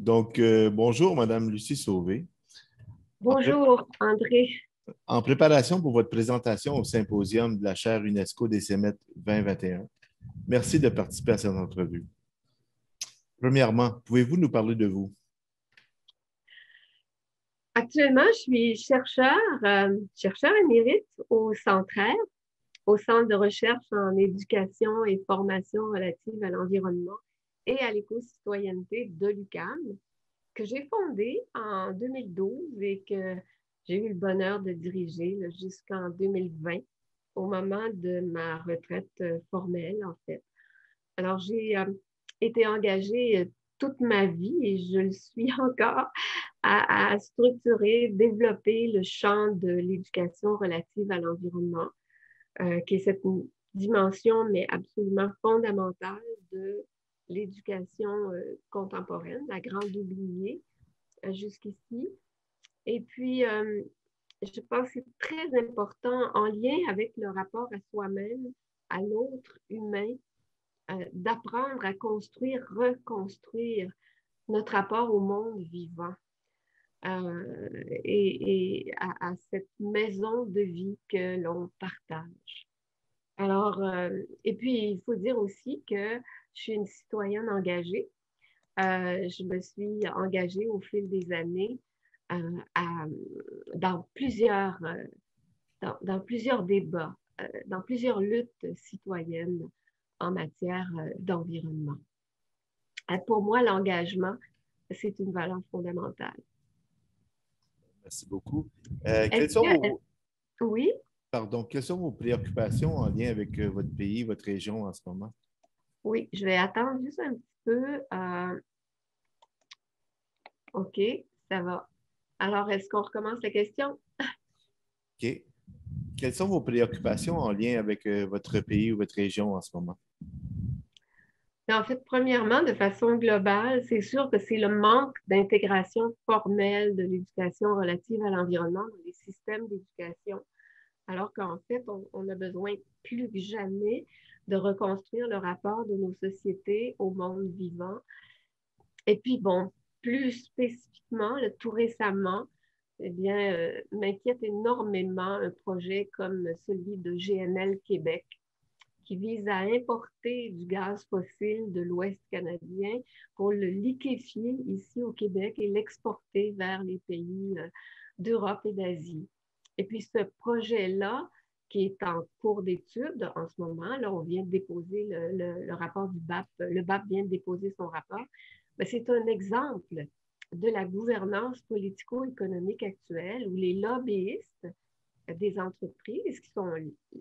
Bonjour, Madame Lucie Sauvé. En, pré- Bonjour André. en préparation pour votre présentation au symposium de la chaire UNESCO des CEMET 2021, merci de participer à cette entrevue. Premièrement, pouvez-vous nous parler de vous? Actuellement, je suis chercheur émérite au Centraire, au Centre de recherche en éducation et formation relative à l'environnement et à l'éco-citoyenneté de l'UQAM, que j'ai fondé en 2012 et que j'ai eu le bonheur de diriger jusqu'en 2020, au moment de ma retraite formelle, en fait. Alors, j'ai été engagée toute ma vie et je le suis encore à structurer, développer le champ de l'éducation relative à l'environnement, qui est cette dimension, mais absolument fondamentale de l'éducation contemporaine, la grande oubliée jusqu'ici. Et puis, je pense que c'est très important en lien avec le rapport à soi-même, à l'autre humain, d'apprendre à construire, reconstruire notre rapport au monde vivant et à cette maison de vie que l'on partage. Alors, et puis, il faut dire aussi que je suis une citoyenne engagée. Je me suis engagée au fil des années à, dans, dans plusieurs débats, dans plusieurs luttes citoyennes en matière d'environnement. Pour moi, l'engagement, c'est une valeur fondamentale. Merci beaucoup. Est-ce que, oui, Quelles sont vos préoccupations en lien avec votre pays, votre région en ce moment? oui, je vais attendre juste un petit peu. OK, ça va. Alors, est-ce qu'on recommence la question? OK. Quelles sont vos préoccupations en lien avec votre pays ou votre région en ce moment? En fait, premièrement, de façon globale, c'est sûr que c'est le manque d'intégration formelle de l'éducation relative à l'environnement dans les systèmes d'éducation, alors qu'en fait, on a besoin plus que jamais de reconstruire le rapport de nos sociétés au monde vivant. Et puis, bon, plus spécifiquement, tout récemment, eh bien, m'inquiète énormément un projet comme celui de GNL Québec, qui vise à importer du gaz fossile de l'Ouest canadien pour le liquéfier ici au Québec et l'exporter vers les pays d'Europe et d'Asie. Et puis ce projet-là, qui est en cours d'étude en ce moment, là, on vient de déposer le rapport du BAP, le BAP vient de déposer son rapport, mais c'est un exemple de la gouvernance politico-économique actuelle où les lobbyistes des entreprises qui sont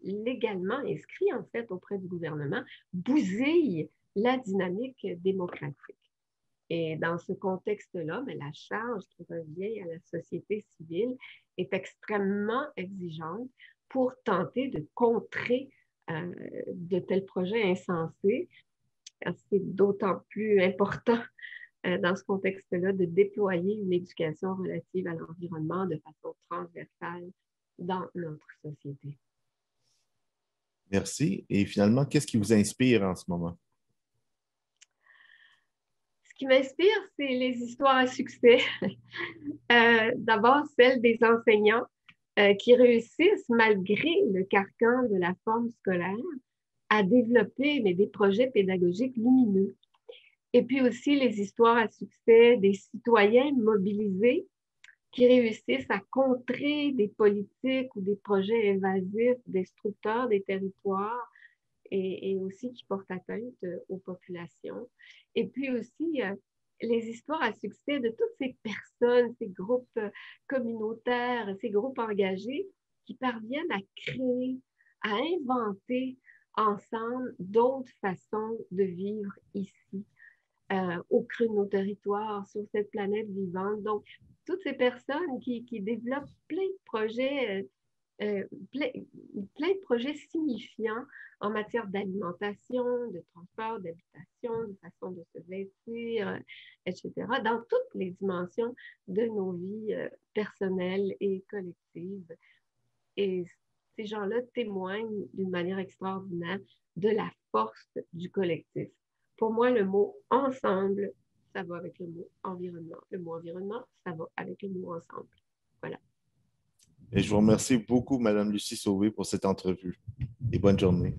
légalement inscrits en fait auprès du gouvernement bousillent la dynamique démocratique. Et dans ce contexte-là, mais la charge qui revient à la société civile est extrêmement exigeante pour tenter de contrer de tels projets insensés. C'est d'autant plus important dans ce contexte-là de déployer une éducation relative à l'environnement de façon transversale dans notre société. Merci. Et finalement, qu'est-ce qui vous inspire en ce moment? Ce qui m'inspire, c'est les histoires à succès. D'abord, celles des enseignants qui réussissent, malgré le carcan de la forme scolaire, à développer des projets pédagogiques lumineux. Et puis aussi les histoires à succès des citoyens mobilisés qui réussissent à contrer des politiques ou des projets évasifs, destructeurs des territoires et aussi qui portent atteinte aux populations. Et puis aussi les histoires à succès de toutes ces personnes, ces groupes communautaires, ces groupes engagés qui parviennent à créer, à inventer ensemble d'autres façons de vivre ici, au creux de nos territoires, sur cette planète vivante. Donc, toutes ces personnes qui développent plein de projets, plein de projets signifiants en matière d'alimentation, de transport, d'habitation, de façon de se vêtir, etc., dans toutes les dimensions de nos vies personnelles et collectives. Et ces gens-là témoignent d'une manière extraordinaire de la force du collectif. Pour moi, le mot ensemble ça va avec le mot environnement. Le mot environnement, ça va avec le mot ensemble. Voilà. Et je vous remercie beaucoup, Madame Lucie Sauvé, pour cette entrevue. Et bonne journée.